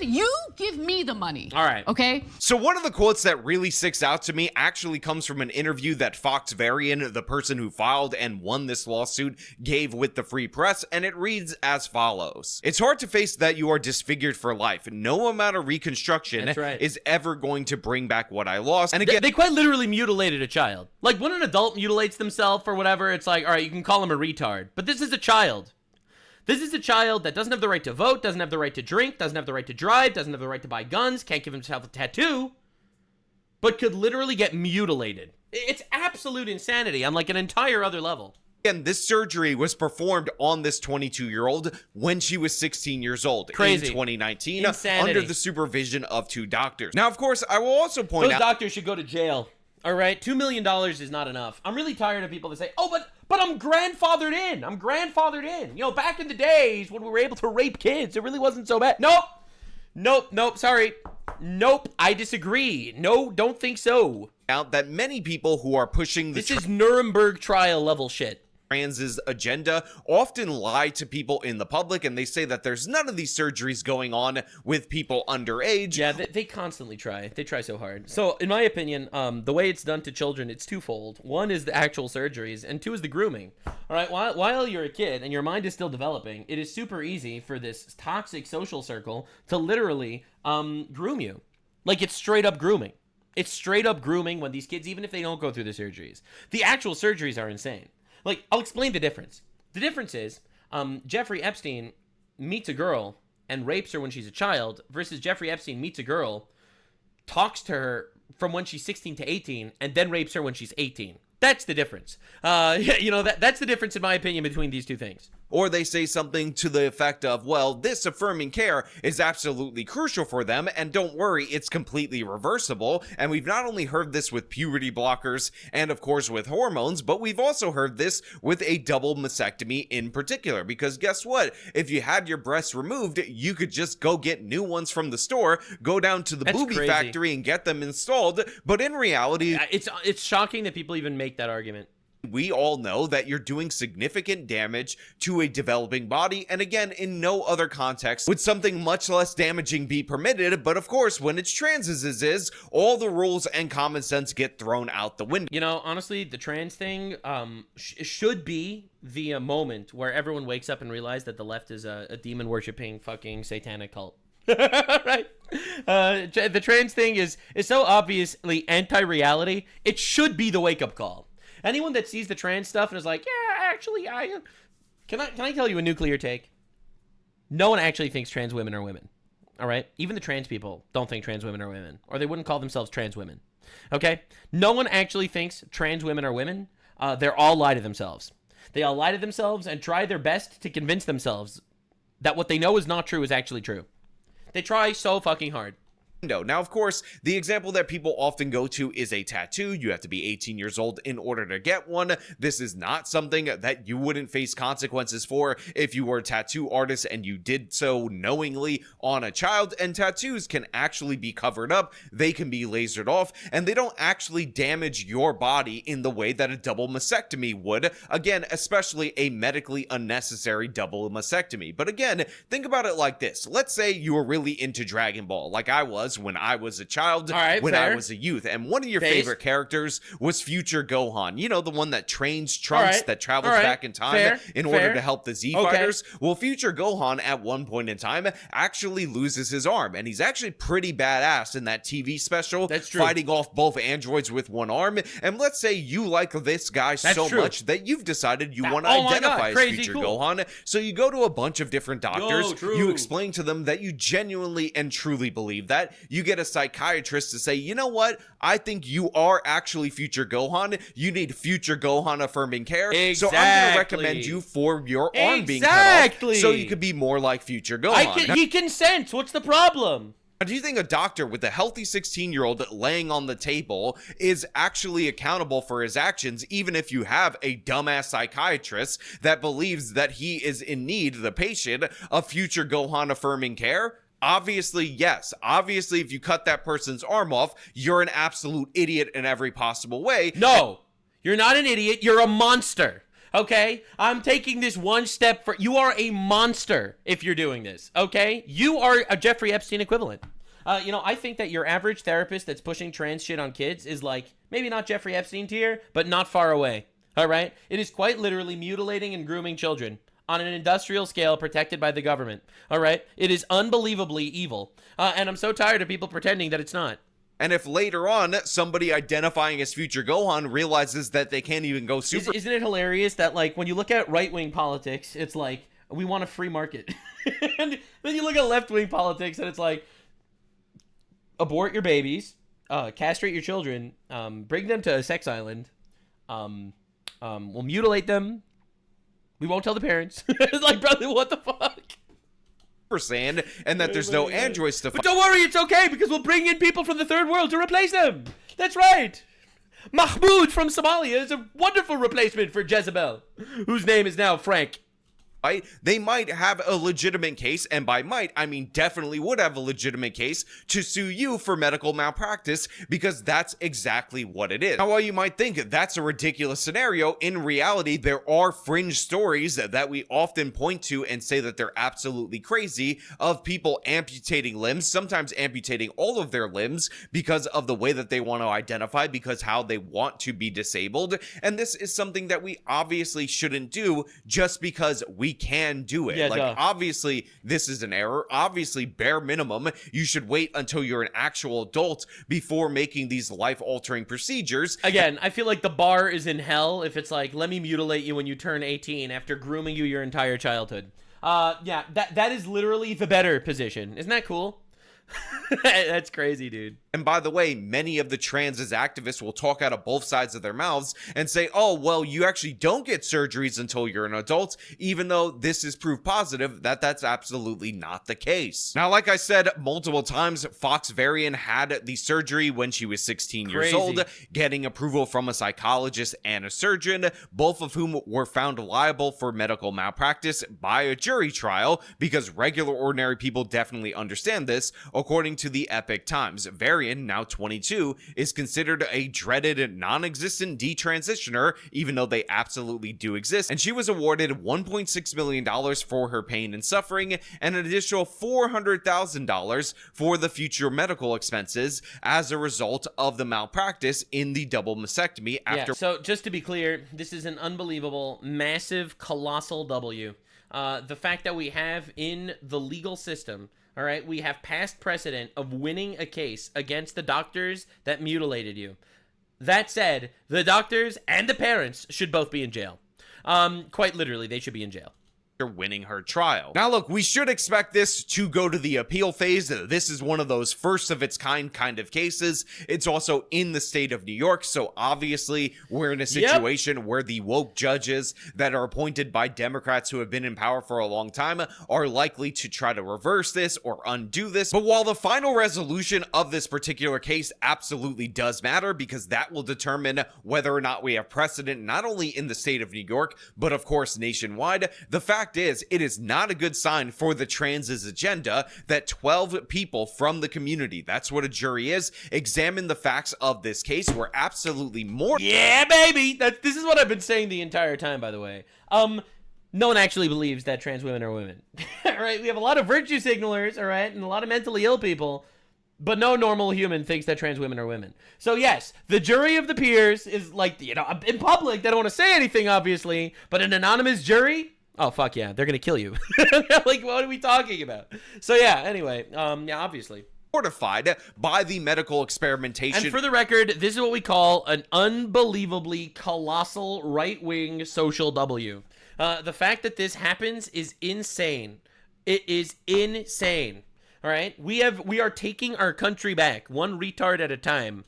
me the money. All right. Okay? So one of the quotes that really sticks out to me actually comes from an interview that Fox Varian, the person who filed and won this lawsuit, gave with the Free Press, and it reads as follows. It's hard to face that you are disfigured for life. No amount of reconstruction is ever going to bring back what I lost. And again, they quite literally mutilated a child. Like, when an adult mutilates themselves or whatever, it's like, all right, you can call him a retard. But this is a child. This is a child that doesn't have the right to vote, doesn't have the right to drink, doesn't have the right to drive, doesn't have the right to buy guns, can't give himself a tattoo, but could literally get mutilated. It's absolute insanity on like an entire other level. And this surgery was performed on this 22-year-old when she was 16 years old. Crazy. In 2019, Insanity. under the supervision of 2 doctors. Now, of course, I will also point out... Those doctors should go to jail. All right, $2 million is not enough. I'm really tired of people that say, oh, but I'm grandfathered in. I'm grandfathered in. You know, back in the days when we were able to rape kids, it really wasn't so bad. Nope, sorry. Nope, I disagree. No, don't think so. Out that many people who are pushing this is Nuremberg trial level shit. Trans's agenda often lie to people in the public, and they say that there's none of these surgeries going on with people underage. Yeah, they constantly try. They try so hard. So, in my opinion, the way it's done to children, it's twofold. One is the actual surgeries, and 2 is the grooming. All right, while you're a kid and your mind is still developing, it is super easy for this toxic social circle to literally groom you. Like, it's straight up grooming. It's straight up grooming when these kids, even if they don't go through the surgeries. The actual surgeries are insane. Like, I'll explain the difference. The difference is, Jeffrey Epstein meets a girl and rapes her when she's a child versus Jeffrey Epstein meets a girl, talks to her from when she's 16 to 18, and then rapes her when she's 18. That's the difference. You know, that's the difference, in my opinion, between these two things. Or they say something to the effect of, well, this affirming care is absolutely crucial for them, and don't worry, it's completely reversible. And we've not only heard this with puberty blockers and, of course, with hormones, but we've also heard this with a double mastectomy in particular. Because guess what? If you had your breasts removed, you could just go get new ones from the store, go down to the booby factory and get them installed. But in reality, it's shocking that people even make that argument. We all know that you're doing significant damage to a developing body, and again, in no other context would something much less damaging be permitted. But of course, when it's trans as is, all the rules and common sense get thrown out the window. You know, honestly, the trans thing should be the moment where everyone wakes up and realizes that the left is a demon-worshipping fucking satanic cult. Right? The trans thing is so obviously anti-reality, it should be the wake-up call. Anyone that sees the trans stuff and is like, yeah, actually, can I tell you a nuclear take? No one actually thinks trans women are women. All right? Even the trans people don't think trans women are women, or they wouldn't call themselves trans women. Okay? No one actually thinks trans women are women. They're all lie to themselves. They all lie to themselves and try their best to convince themselves that what they know is not true is actually true. They try so fucking hard. Now, of course, the example that people often go to is a tattoo. You have to be 18 years old in order to get one. This is not something that you wouldn't face consequences for if you were a tattoo artist and you did so knowingly on a child. And tattoos can actually be covered up. They can be lasered off, and they don't actually damage your body in the way that a double mastectomy would. Again, especially a medically unnecessary double mastectomy. But again, think about it like this. Let's say you were really into Dragon Ball, like I was when I was a child, when I was a youth, and one of your favorite characters was Future Gohan. You know, the one that trains Trunks, that travels back in time in order to help the Z fighters. Well, Future Gohan at one point in time actually loses his arm, and he's actually pretty badass in that TV special, fighting off both androids with one arm. And let's say you like this guy so much that you've decided you want to identify as Future Gohan, so you go to a bunch of different doctors, you explain to them that you genuinely and truly believe that. You get a psychiatrist to say, you know what? I think you are actually Future Gohan. You need Future Gohan affirming care. So I'm going to recommend you for your arm being cut off so you could be more like Future Gohan. He consents. What's the problem? Do you think a doctor with a healthy 16-year-old laying on the table is actually accountable for his actions, even if you have a dumbass psychiatrist that believes that he is in need, the patient, of Future Gohan affirming care? Obviously, yes. Obviously, if you cut that person's arm off, you're an absolute idiot in every possible way. No, you're not an idiot. You're a monster. Okay? I'm taking this one step for... You are a monster if you're doing this. Okay? You are a Jeffrey Epstein equivalent. You know, I think that your average therapist that's pushing trans shit on kids is like, maybe not Jeffrey Epstein tier, but not far away. All right? It is quite literally mutilating and grooming children on an industrial scale protected by the government. All right? It is unbelievably evil. And I'm so tired of people pretending that it's not. And if later on somebody identifying as Future Gohan realizes that they can't even go super... Isn't it hilarious that, like, when you look at right-wing politics, it's like, we want a free market. And then you look at left-wing politics and it's like, abort your babies, castrate your children, bring them to a sex island, we'll mutilate them, we won't tell the parents. It's like, brother, what the fuck? Sand, and that there's no androids to fight. But don't worry, it's okay, because we'll bring in people from the third world to replace them. That's right. Mahmoud from Somalia is a wonderful replacement for Jezebel, whose name is now Frank. Right? They might have a legitimate case, and by might, I mean definitely would have a legitimate case to sue you for medical malpractice, because that's exactly what it is. Now, while you might think that's a ridiculous scenario, in reality, there are fringe stories that we often point to and say that they're absolutely crazy, of people amputating limbs, sometimes amputating all of their limbs because of the way that they want to identify, because how they want to be disabled. And this is something that we obviously shouldn't do just because we can do it. Obviously, this is an error. Obviously, bare minimum, you should wait until you're an actual adult before making these life-altering procedures. Again, I feel like the bar is in hell if it's like, let me mutilate you when you turn 18 after grooming you your entire childhood. Yeah, that is literally the better position. Isn't that cool? That's crazy, dude. And by the way, many of the trans activists will talk out of both sides of their mouths and say, oh, well, you actually don't get surgeries until you're an adult, even though this is proof positive that that's absolutely not the case. Now, like I said multiple times, Fox Varian had the surgery when she was 16 years old, getting approval from a psychologist and a surgeon, both of whom were found liable for medical malpractice by a jury trial, because regular ordinary people definitely understand this. According to the Epic Times, Varian, now 22, is considered a dreaded non-existent detransitioner, even though they absolutely do exist, and she was awarded $1.6 million for her pain and suffering, and an additional $400,000 for the future medical expenses as a result of the malpractice in the double mastectomy after. Yeah, so just to be clear, this is an unbelievable, massive, colossal W. The fact that we have in the legal system, all right, we have past precedent of winning a case against the doctors that mutilated you. That said, the doctors and the parents should both be in jail. Quite literally, they should be in jail. Winning her trial. Now look, we should expect this to go to the appeal phase. This is one of those first of its kind of cases. It's also in the state of New York, so obviously we're in a situation where the woke judges that are appointed by Democrats who have been in power for a long time are likely to try to reverse this or undo this. But while the final resolution of this particular case absolutely does matter, because that will determine whether or not we have precedent not only in the state of New York, but of course nationwide, the fact is, it is not a good sign for the trans's agenda that 12 people from the community, that's what a jury is, examine the facts of this case. We're absolutely more. Yeah, baby! This is what I've been saying the entire time, by the way. No one actually believes that trans women are women. Alright, we have a lot of virtue signalers, alright, and a lot of mentally ill people, but no normal human thinks that trans women are women. So yes, the jury of the peers is like, you know, in public, they don't want to say anything, obviously, but an anonymous jury? Oh, fuck yeah, they're gonna kill you. Like, what are we talking about? So yeah, anyway, yeah, obviously. Mortified by the medical experimentation. And for the record, this is what we call an unbelievably colossal right-wing social W. The fact that this happens is insane. It is insane. All right? We are taking our country back, one retard at a time.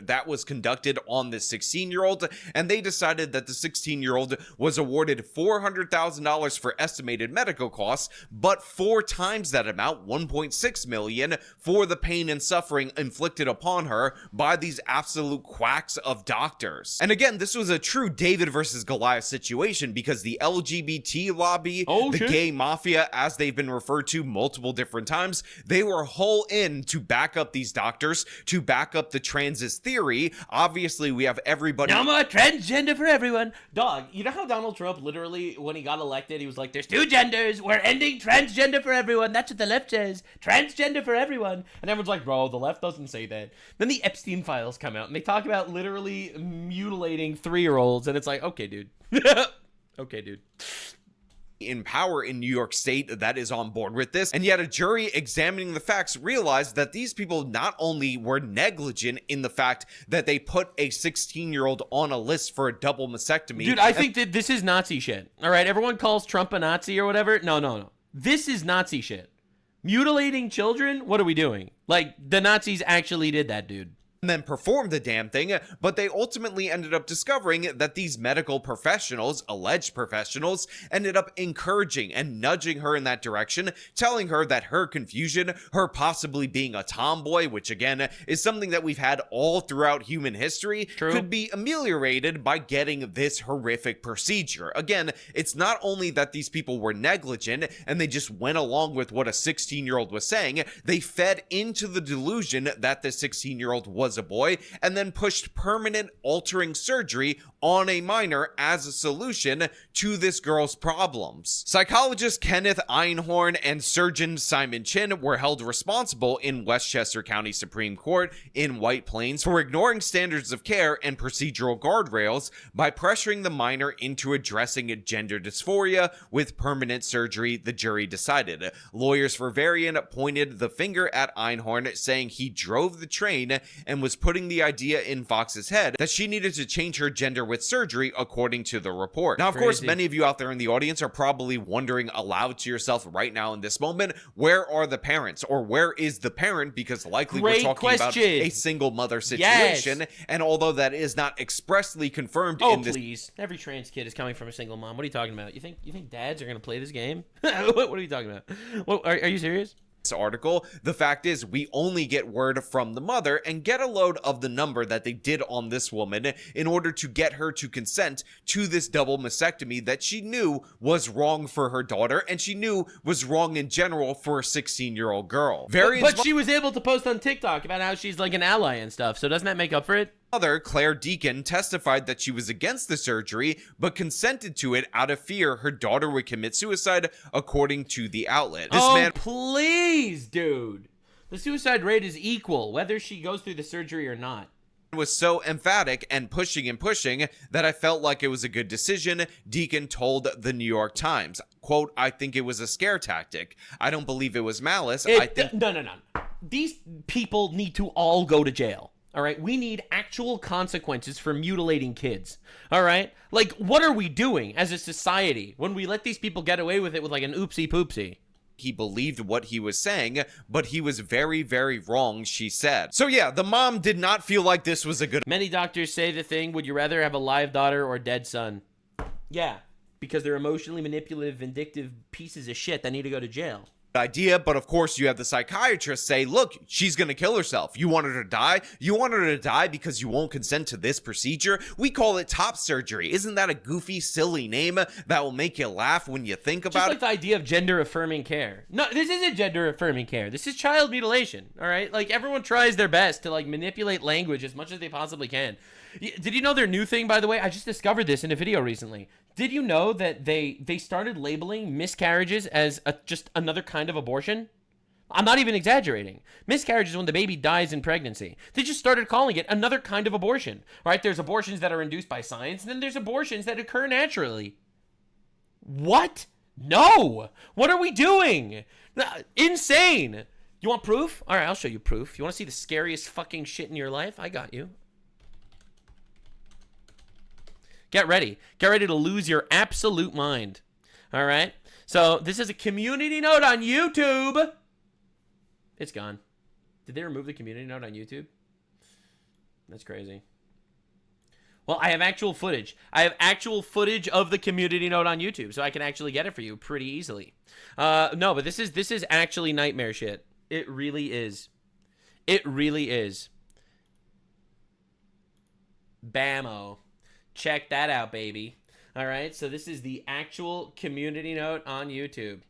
That was conducted on this 16-year-old, and they decided that the 16-year-old was awarded $400,000 for estimated medical costs, but 4 times that amount, $1.6 million, for the pain and suffering inflicted upon her by these absolute quacks of doctors. And again, this was a true David versus Goliath situation, because the LGBT lobby, gay mafia, as they've been referred to multiple different times, they were whole in to back up these doctors, to back up the transist theory. Obviously, we have everybody. No more transgender for everyone. Dog, you know how Donald Trump literally, when he got elected, he was like, there's 2 genders. We're ending transgender for everyone. That's what the left says. Transgender for everyone. And everyone's like, bro, the left doesn't say that. Then the Epstein files come out and they talk about literally mutilating 3-year-olds. And it's like, okay, dude. Okay, dude. In power in New York State that is on board with this, and yet a jury examining the facts realized that these people not only were negligent in the fact that they put a 16-year-old on a list for a double mastectomy. Dude, I think that this is Nazi shit. All right, everyone calls Trump a Nazi or whatever. No. This is Nazi shit. Mutilating children? What are we doing? Like, the Nazis actually did that, dude. And then performed the damn thing, but they ultimately ended up discovering that these medical professionals, alleged professionals, ended up encouraging and nudging her in that direction, telling her that her confusion, her possibly being a tomboy, which again is something that we've had all throughout human history, could be ameliorated by getting this horrific procedure. Again, it's not only that these people were negligent and they just went along with what a 16-year-old was saying, they fed into the delusion that the 16-year-old was a boy, and then pushed permanent altering surgery on a minor as a solution to this girl's problems. Psychologist Kenneth Einhorn and surgeon Simon Chin were held responsible in Westchester County Supreme Court in White Plains for ignoring standards of care and procedural guardrails by pressuring the minor into addressing gender dysphoria with permanent surgery, the jury decided. Lawyers for Varian pointed the finger at Einhorn, saying he drove the train and was putting the idea in Fox's head that she needed to change her gender with surgery, according to the report. Now, of course, many of you out there in the audience are probably wondering aloud to yourself right now in this moment, where are the parents, or where is the parent? Because likely we're talking about a single mother situation. Yes. And although that is not expressly confirmed in this— please, every trans kid is coming from a single mom. What are you talking about? You think dads are gonna play this game? What are you talking about? What, are you serious? Article, the fact is we only get word from the mother and get a load of the number that they did on this woman in order to get her to consent to this double mastectomy that she knew was wrong for her daughter and she knew was wrong in general for a 16-year-old girl. But she was able to post on TikTok about how she's like an ally and stuff, so doesn't that make up for it? Mother, Claire Deacon, testified that she was against the surgery but consented to it out of fear her daughter would commit suicide, according to the outlet. Please, dude. The suicide rate is equal whether she goes through the surgery or not. Was so emphatic and pushing that I felt like it was a good decision, Deacon told the New York Times. Quote, I think it was a scare tactic. I don't believe it was malice. No. These people need to all go to jail. All right, we need actual consequences for mutilating kids. All right, like, what are we doing as a society when we let these people get away with it with like an oopsie poopsie? He believed what he was saying, but he was very, very wrong, she said. So yeah, the mom did not feel like this was a good— Many doctors say the thing, would you rather have a live daughter or a dead son? Yeah, because they're emotionally manipulative, vindictive pieces of shit that need to go to jail. Idea, but of course you have the psychiatrist say, look, she's gonna kill herself. You want her to die? You want her to die because you won't consent to this procedure? We call it top surgery. Isn't that a goofy, silly name that will make you laugh when you think about it? Just like the idea of gender affirming care. No, this isn't gender affirming care. This is child mutilation. All right, like everyone tries their best to like manipulate language as much as they possibly can. Did you know their new thing, by the way? I just discovered this in a video recently. Did you know that they started labeling miscarriages as just another kind of abortion? I'm not even exaggerating. Miscarriage is when the baby dies in pregnancy. They just started calling it another kind of abortion, right? There's abortions that are induced by science, and then there's abortions that occur naturally. What? No! What are we doing? Insane! You want proof? All right, I'll show you proof. You want to see the scariest fucking shit in your life? I got you. Get ready. Get ready to lose your absolute mind. All right? So this is a community note on YouTube. It's gone. Did they remove the community note on YouTube? That's crazy. Well, I have actual footage. I have actual footage of the community note on YouTube, so I can actually get it for you pretty easily. No, but this is actually nightmare shit. It really is. It really is. Bammo. Check that out, baby. All right, so this is the actual community note on YouTube.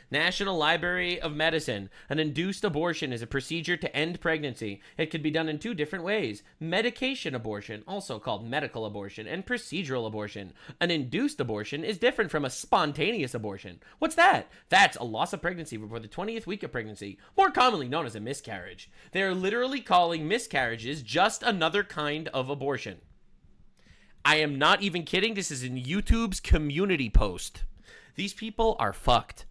National Library of Medicine. An induced abortion is a procedure to end pregnancy. It could be done in two different ways. Medication abortion, also called medical abortion, and procedural abortion. An induced abortion is different from a spontaneous abortion. What's that? That's a loss of pregnancy before the 20th week of pregnancy, more commonly known as a miscarriage. They are literally calling miscarriages just another kind of abortion. I am not even kidding. This is in YouTube's community post. These people are fucked.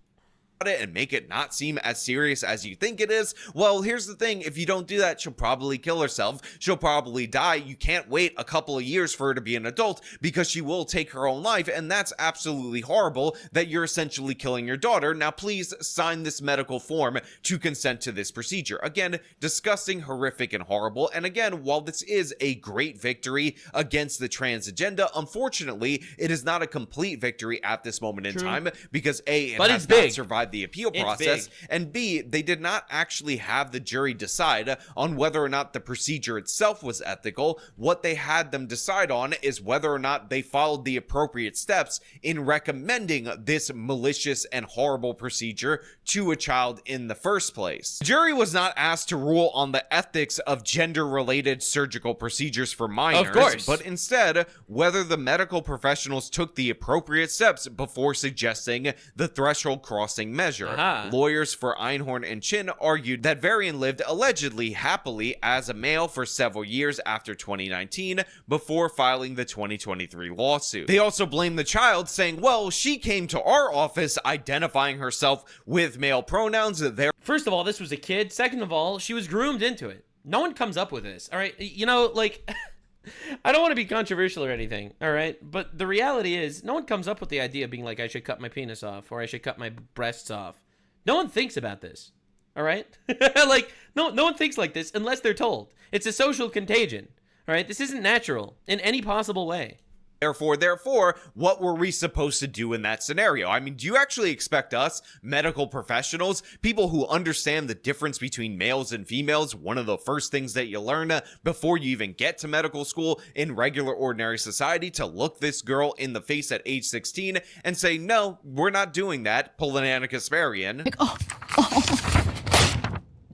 It and make it not seem as serious as you think it is. Well, here's the thing. If you don't do that, she'll probably kill herself. She'll probably die. You can't wait a couple of years for her to be an adult because she will take her own life, and that's absolutely horrible that you're essentially killing your daughter. Now, please sign this medical form to consent to this procedure. Again, disgusting, horrific, and horrible. And again, while this is a great victory against the trans agenda, unfortunately, it is not a complete victory at this moment in time because A, it has not survived the appeal process, and B, they did not actually have the jury decide on whether or not the procedure itself was ethical. What they had them decide on is whether or not they followed the appropriate steps in recommending this malicious and horrible procedure to a child in the first place. The jury was not asked to rule on the ethics of gender-related surgical procedures for minors, but instead whether the medical professionals took the appropriate steps before suggesting the threshold crossing measure. Lawyers for Einhorn and Chin argued that Varian lived allegedly happily as a male for several years after 2019 before filing the 2023 lawsuit. They also blamed the child, saying, well, she came to our office identifying herself with male pronouns. First of all, this was a kid. Second of all, she was groomed into it. No one comes up with this, all right? You know, like, I don't want to be controversial or anything, all right? But the reality is, no one comes up with the idea of being like, I should cut my penis off, or I should cut my breasts off. No one thinks about this, all right? Like, no one thinks like this unless they're told. It's a social contagion, all right? This isn't natural in any possible way. Therefore, what were we supposed to do in that scenario? I mean, do you actually expect us, medical professionals, people who understand the difference between males and females, one of the first things that you learn before you even get to medical school in regular ordinary society, to look this girl in the face at age 16 and say, no, we're not doing that, pull an Anna Kasparian. Like,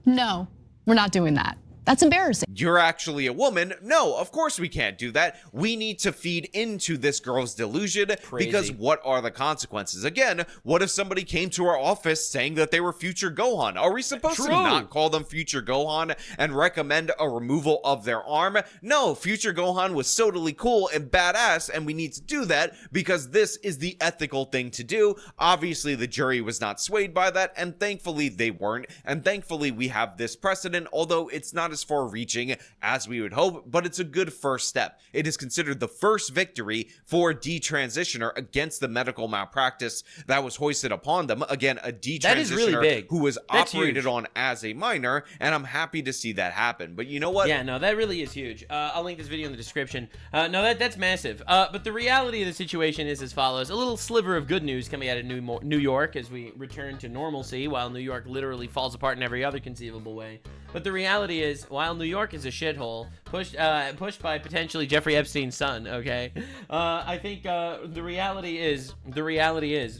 no, we're not doing that. That's embarrassing. You're actually a woman. No, of course we can't do that. We need to feed into this girl's delusion. Crazy. Because what are the consequences? Again, what if somebody came to our office saying that they were future Gohan? Are we supposed to not call them future Gohan and recommend a removal of their arm? No, future Gohan was totally cool and badass, and we need to do that because this is the ethical thing to do. Obviously, the jury was not swayed by that, and thankfully they weren't. And thankfully we have this precedent, although it's not as far-reaching as we would hope, but it's a good first step. It is considered the first victory for Detransitioner against the medical malpractice that was hoisted upon them. Again, a Detransitioner really big. who was That's operated huge. on as a minor, and I'm happy to see that happen. But you know what? Yeah, no, that really is huge. I'll link this video in the description. No, that's massive. But the reality of the situation is as follows. A little sliver of good news coming out of New York as we return to normalcy, while New York literally falls apart in every other conceivable way. But the reality is, while New York is a shithole, pushed by potentially Jeffrey Epstein's son, okay? I think the reality is,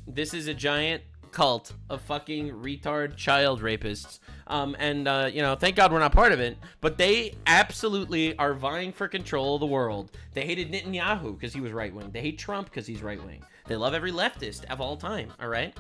this is a giant cult of fucking retard child rapists. You know, thank God we're not part of it, but they absolutely are vying for control of the world. They hated Netanyahu because he was right-wing. They hate Trump because he's right-wing. They love every leftist of all time, all right?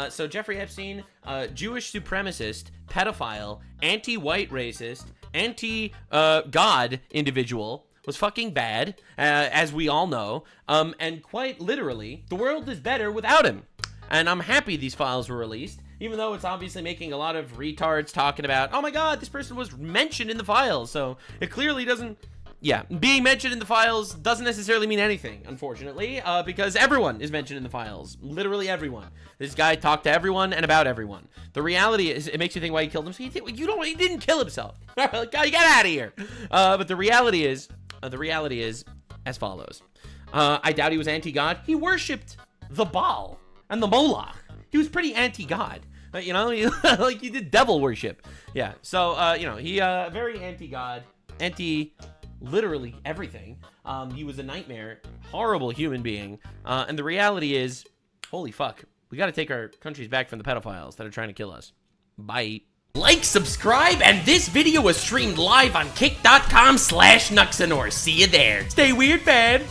So Jeffrey Epstein, Jewish supremacist, pedophile, anti-white racist, anti-God individual, was fucking bad, as we all know. And quite literally, the world is better without him. And I'm happy these files were released, even though it's obviously making a lot of retards talking about, oh my God, this person was mentioned in the files. So it clearly doesn't, yeah, being mentioned in the files doesn't necessarily mean anything, unfortunately, because everyone is mentioned in the files. Literally everyone. This guy talked to everyone and about everyone. The reality is, it makes you think why he killed himself. He didn't kill himself. God, get out of here. But the reality is as follows. I doubt he was anti-God. He worshipped the Baal and the Moloch. He was pretty anti-God. You know, like he did devil worship. Yeah. So, you know, he very anti-God, literally everything. He was a nightmare, horrible human being. And the reality is, holy fuck, we got to take our countries back from the pedophiles that are trying to kill us. Bye. Like, subscribe, and this video was streamed live on kick.com/Nuxanor. See you there. Stay weird, fam.